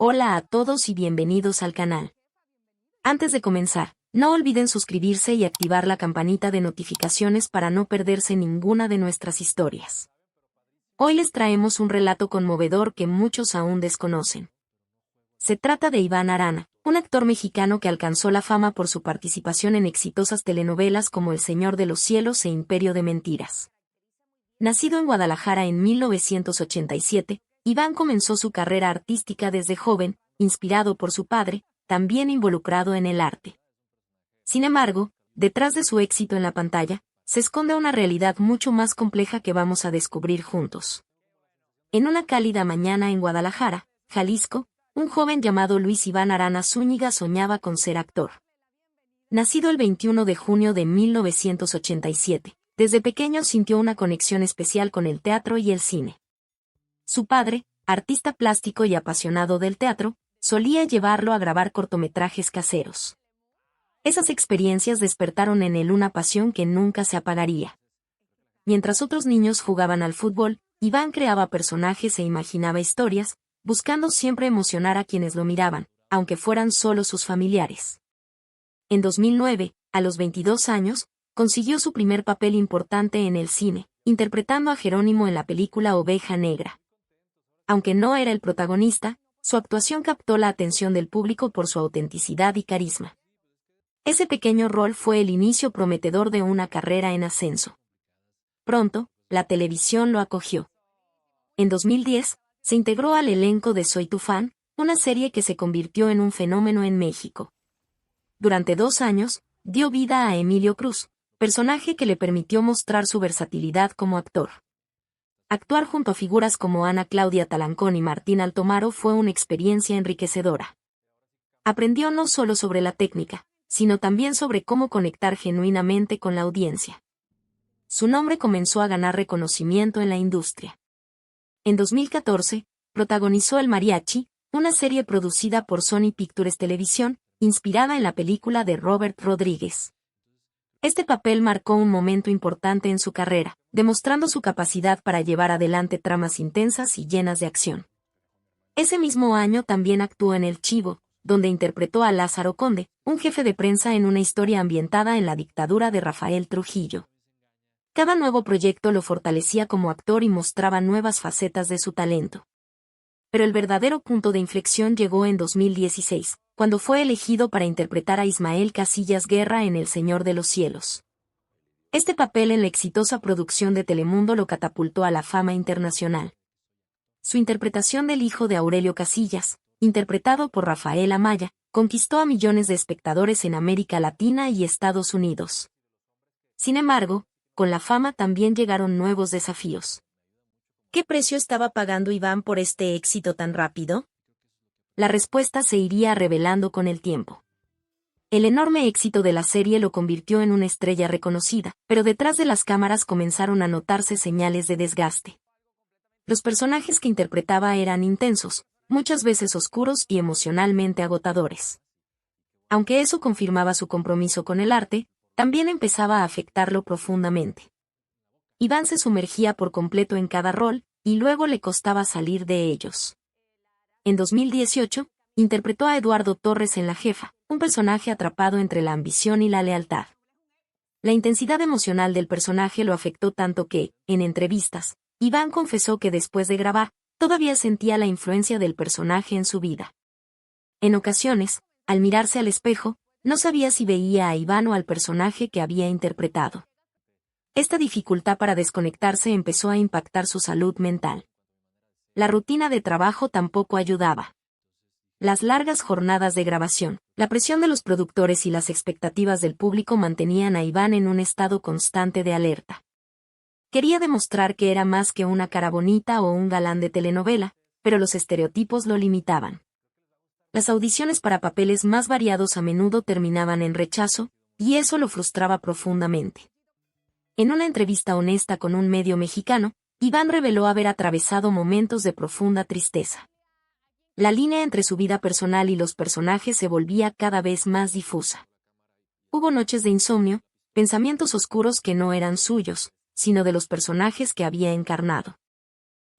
Hola a todos y bienvenidos al canal. Antes de comenzar, no olviden suscribirse y activar la campanita de notificaciones para no perderse ninguna de nuestras historias. Hoy les traemos un relato conmovedor que muchos aún desconocen. Se trata de Iván Arana, un actor mexicano que alcanzó la fama por su participación en exitosas telenovelas como El Señor de los Cielos e Imperio de Mentiras. Nacido en Guadalajara en 1987, Iván comenzó su carrera artística desde joven, inspirado por su padre, también involucrado en el arte. Sin embargo, detrás de su éxito en la pantalla, se esconde una realidad mucho más compleja que vamos a descubrir juntos. En una cálida mañana en Guadalajara, Jalisco, un joven llamado Luis Iván Arana Zúñiga soñaba con ser actor. Nacido el 21 de junio de 1987, desde pequeño sintió una conexión especial con el teatro y el cine. Su padre, artista plástico y apasionado del teatro, solía llevarlo a grabar cortometrajes caseros. Esas experiencias despertaron en él una pasión que nunca se apagaría. Mientras otros niños jugaban al fútbol, Iván creaba personajes e imaginaba historias, buscando siempre emocionar a quienes lo miraban, aunque fueran solo sus familiares. En 2009, a los 22 años, consiguió su primer papel importante en el cine, interpretando a Jerónimo en la película Oveja Negra. Aunque no era el protagonista, su actuación captó la atención del público por su autenticidad y carisma. Ese pequeño rol fue el inicio prometedor de una carrera en ascenso. Pronto, la televisión lo acogió. En 2010, se integró al elenco de Soy tu fan, una serie que se convirtió en un fenómeno en México. Durante 2 años, dio vida a Emilio Cruz, personaje que le permitió mostrar su versatilidad como actor. Actuar junto a figuras como Ana Claudia Talancón y Martín Altomaro fue una experiencia enriquecedora. Aprendió no solo sobre la técnica, sino también sobre cómo conectar genuinamente con la audiencia. Su nombre comenzó a ganar reconocimiento en la industria. En 2014, protagonizó El Mariachi, una serie producida por Sony Pictures Televisión, inspirada en la película de Robert Rodríguez. Este papel marcó un momento importante en su carrera, demostrando su capacidad para llevar adelante tramas intensas y llenas de acción. Ese mismo año también actuó en El Chivo, donde interpretó a Lázaro Conde, un jefe de prensa en una historia ambientada en la dictadura de Rafael Trujillo. Cada nuevo proyecto lo fortalecía como actor y mostraba nuevas facetas de su talento. Pero el verdadero punto de inflexión llegó en 2016, cuando fue elegido para interpretar a Ismael Casillas Guerra en El Señor de los Cielos. Este papel en la exitosa producción de Telemundo lo catapultó a la fama internacional. Su interpretación del hijo de Aurelio Casillas, interpretado por Rafael Amaya, conquistó a millones de espectadores en América Latina y Estados Unidos. Sin embargo, con la fama también llegaron nuevos desafíos. ¿Qué precio estaba pagando Iván por este éxito tan rápido? La respuesta se iría revelando con el tiempo. El enorme éxito de la serie lo convirtió en una estrella reconocida, pero detrás de las cámaras comenzaron a notarse señales de desgaste. Los personajes que interpretaba eran intensos, muchas veces oscuros y emocionalmente agotadores. Aunque eso confirmaba su compromiso con el arte, también empezaba a afectarlo profundamente. Iván se sumergía por completo en cada rol, y luego le costaba salir de ellos. En 2018, interpretó a Eduardo Torres en La Jefa, un personaje atrapado entre la ambición y la lealtad. La intensidad emocional del personaje lo afectó tanto que, en entrevistas, Iván confesó que después de grabar, todavía sentía la influencia del personaje en su vida. En ocasiones, al mirarse al espejo, no sabía si veía a Iván o al personaje que había interpretado. Esta dificultad para desconectarse empezó a impactar su salud mental. La rutina de trabajo tampoco ayudaba. Las largas jornadas de grabación, la presión de los productores y las expectativas del público mantenían a Iván en un estado constante de alerta. Quería demostrar que era más que una cara bonita o un galán de telenovela, pero los estereotipos lo limitaban. Las audiciones para papeles más variados a menudo terminaban en rechazo, y eso lo frustraba profundamente. En una entrevista honesta con un medio mexicano, Iván reveló haber atravesado momentos de profunda tristeza. La línea entre su vida personal y los personajes se volvía cada vez más difusa. Hubo noches de insomnio, pensamientos oscuros que no eran suyos, sino de los personajes que había encarnado.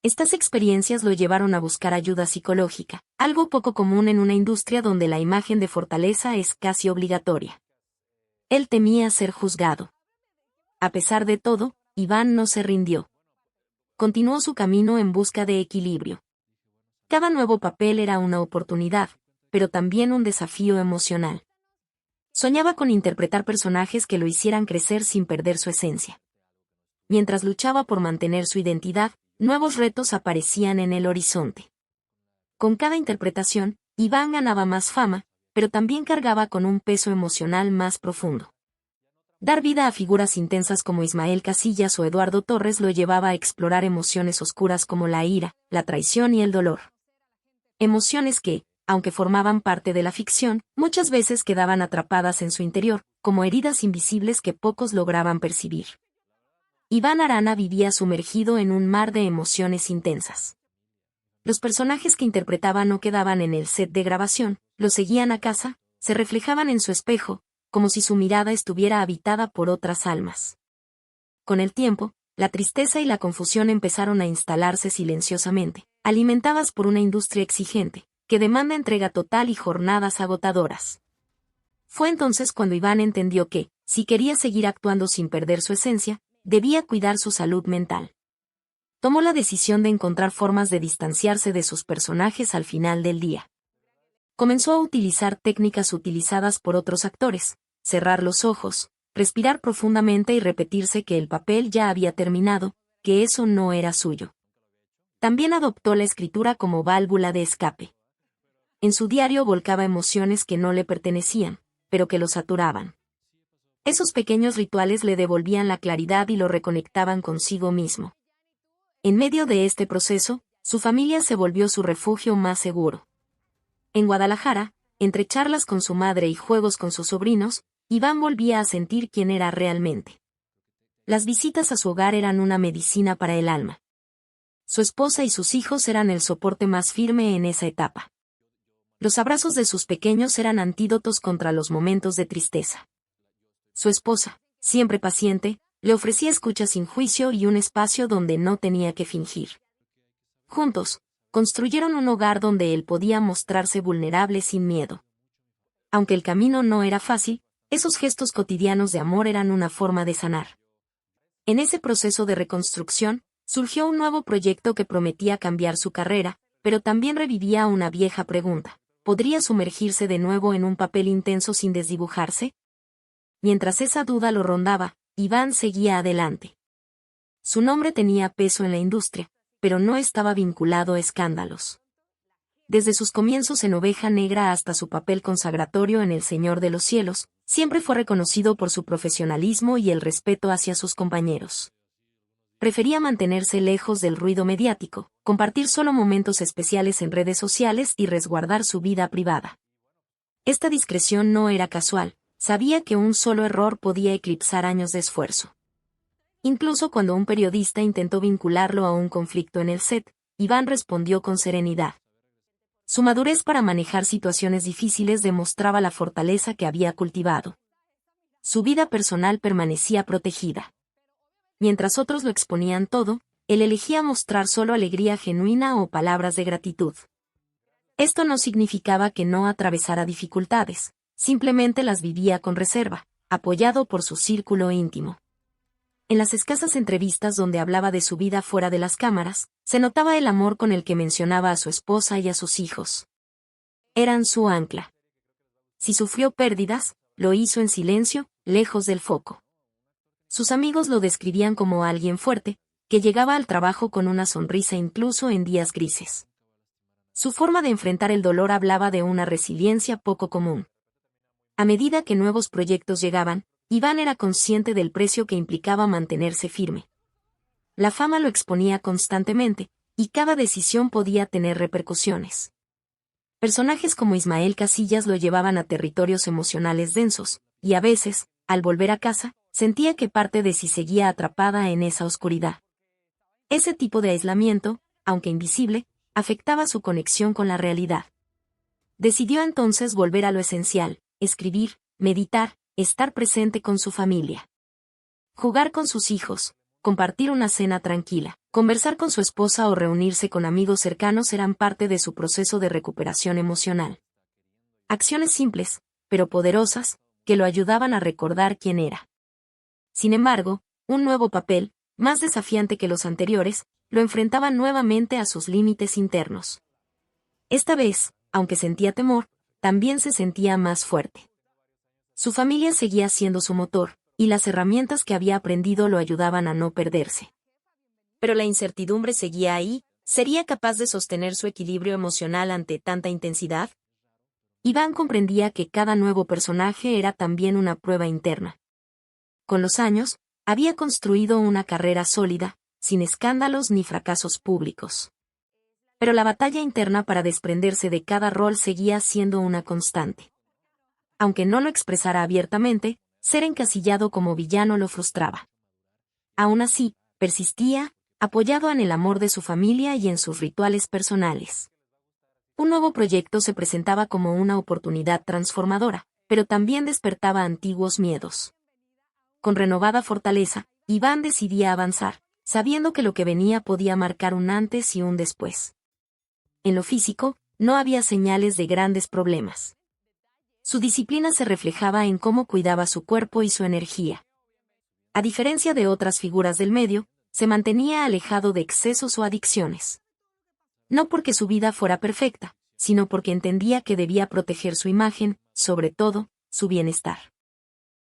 Estas experiencias lo llevaron a buscar ayuda psicológica, algo poco común en una industria donde la imagen de fortaleza es casi obligatoria. Él temía ser juzgado. A pesar de todo, Iván no se rindió. Continuó su camino en busca de equilibrio. Cada nuevo papel era una oportunidad, pero también un desafío emocional. Soñaba con interpretar personajes que lo hicieran crecer sin perder su esencia. Mientras luchaba por mantener su identidad, nuevos retos aparecían en el horizonte. Con cada interpretación, Iván ganaba más fama, pero también cargaba con un peso emocional más profundo. Dar vida a figuras intensas como Ismael Casillas o Eduardo Torres lo llevaba a explorar emociones oscuras como la ira, la traición y el dolor. Emociones que, aunque formaban parte de la ficción, muchas veces quedaban atrapadas en su interior, como heridas invisibles que pocos lograban percibir. Iván Arana vivía sumergido en un mar de emociones intensas. Los personajes que interpretaba no quedaban en el set de grabación, lo seguían a casa, se reflejaban en su espejo, como si su mirada estuviera habitada por otras almas. Con el tiempo, la tristeza y la confusión empezaron a instalarse silenciosamente, alimentadas por una industria exigente, que demanda entrega total y jornadas agotadoras. Fue entonces cuando Iván entendió que, si quería seguir actuando sin perder su esencia, debía cuidar su salud mental. Tomó la decisión de encontrar formas de distanciarse de sus personajes al final del día. Comenzó a utilizar técnicas utilizadas por otros actores, cerrar los ojos, respirar profundamente y repetirse que el papel ya había terminado, que eso no era suyo. También adoptó la escritura como válvula de escape. En su diario volcaba emociones que no le pertenecían, pero que lo saturaban. Esos pequeños rituales le devolvían la claridad y lo reconectaban consigo mismo. En medio de este proceso, su familia se volvió su refugio más seguro. En Guadalajara, entre charlas con su madre y juegos con sus sobrinos, Iván volvía a sentir quién era realmente. Las visitas a su hogar eran una medicina para el alma. Su esposa y sus hijos eran el soporte más firme en esa etapa. Los abrazos de sus pequeños eran antídotos contra los momentos de tristeza. Su esposa, siempre paciente, le ofrecía escucha sin juicio y un espacio donde no tenía que fingir. Juntos, construyeron un hogar donde él podía mostrarse vulnerable sin miedo. Aunque el camino no era fácil, esos gestos cotidianos de amor eran una forma de sanar. En ese proceso de reconstrucción, surgió un nuevo proyecto que prometía cambiar su carrera, pero también revivía una vieja pregunta: ¿podría sumergirse de nuevo en un papel intenso sin desdibujarse? Mientras esa duda lo rondaba, Iván seguía adelante. Su nombre tenía peso en la industria, pero no estaba vinculado a escándalos. Desde sus comienzos en Oveja Negra hasta su papel consagratorio en El Señor de los Cielos, siempre fue reconocido por su profesionalismo y el respeto hacia sus compañeros. Prefería mantenerse lejos del ruido mediático, compartir solo momentos especiales en redes sociales y resguardar su vida privada. Esta discreción no era casual, sabía que un solo error podía eclipsar años de esfuerzo. Incluso cuando un periodista intentó vincularlo a un conflicto en el set, Iván respondió con serenidad. Su madurez para manejar situaciones difíciles demostraba la fortaleza que había cultivado. Su vida personal permanecía protegida. Mientras otros lo exponían todo, él elegía mostrar solo alegría genuina o palabras de gratitud. Esto no significaba que no atravesara dificultades, simplemente las vivía con reserva, apoyado por su círculo íntimo. En las escasas entrevistas donde hablaba de su vida fuera de las cámaras, se notaba el amor con el que mencionaba a su esposa y a sus hijos. Eran su ancla. Si sufrió pérdidas, lo hizo en silencio, lejos del foco. Sus amigos lo describían como alguien fuerte, que llegaba al trabajo con una sonrisa incluso en días grises. Su forma de enfrentar el dolor hablaba de una resiliencia poco común. A medida que nuevos proyectos llegaban, Iván era consciente del precio que implicaba mantenerse firme. La fama lo exponía constantemente, y cada decisión podía tener repercusiones. Personajes como Ismael Casillas lo llevaban a territorios emocionales densos, y a veces, al volver a casa, sentía que parte de sí seguía atrapada en esa oscuridad. Ese tipo de aislamiento, aunque invisible, afectaba su conexión con la realidad. Decidió entonces volver a lo esencial: escribir, meditar, estar presente con su familia. Jugar con sus hijos, compartir una cena tranquila, Conversar con su esposa o reunirse con amigos cercanos eran parte de su proceso de recuperación emocional. Acciones simples, pero poderosas, que lo ayudaban a recordar quién era. Sin embargo, un nuevo papel, más desafiante que los anteriores, lo enfrentaba nuevamente a sus límites internos. Esta vez, aunque sentía temor, también se sentía más fuerte. Su familia seguía siendo su motor, y las herramientas que había aprendido lo ayudaban a no perderse. Pero la incertidumbre seguía ahí. ¿Sería capaz de sostener su equilibrio emocional ante tanta intensidad? Iván comprendía que cada nuevo personaje era también una prueba interna. Con los años, había construido una carrera sólida, sin escándalos ni fracasos públicos. Pero la batalla interna para desprenderse de cada rol seguía siendo una constante. Aunque no lo expresara abiertamente, ser encasillado como villano lo frustraba. Aún así, persistía, apoyado en el amor de su familia y en sus rituales personales. Un nuevo proyecto se presentaba como una oportunidad transformadora, pero también despertaba antiguos miedos. Con renovada fortaleza, Iván decidía avanzar, sabiendo que lo que venía podía marcar un antes y un después. En lo físico, no había señales de grandes problemas. Su disciplina se reflejaba en cómo cuidaba su cuerpo y su energía. A diferencia de otras figuras del medio, se mantenía alejado de excesos o adicciones. No porque su vida fuera perfecta, sino porque entendía que debía proteger su imagen, sobre todo, su bienestar.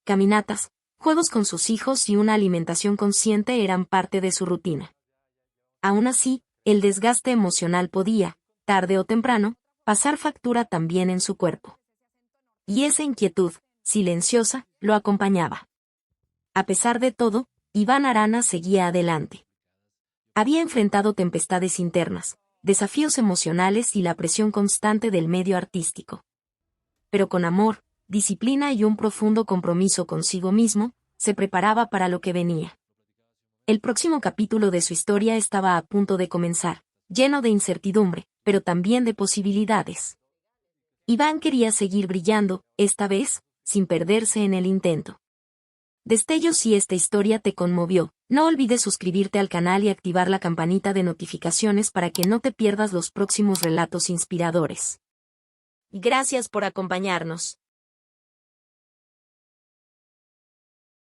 Caminatas, juegos con sus hijos y una alimentación consciente eran parte de su rutina. Aún así, el desgaste emocional podía, tarde o temprano, pasar factura también en su cuerpo. Y esa inquietud, silenciosa, lo acompañaba. A pesar de todo, Iván Arana seguía adelante. Había enfrentado tempestades internas, desafíos emocionales y la presión constante del medio artístico. Pero con amor, disciplina y un profundo compromiso consigo mismo, se preparaba para lo que venía. El próximo capítulo de su historia estaba a punto de comenzar, lleno de incertidumbre, pero también de posibilidades. Iván quería seguir brillando, esta vez, sin perderse en el intento. Destellos. Si esta historia te conmovió, no olvides suscribirte al canal y activar la campanita de notificaciones para que no te pierdas los próximos relatos inspiradores. Gracias por acompañarnos.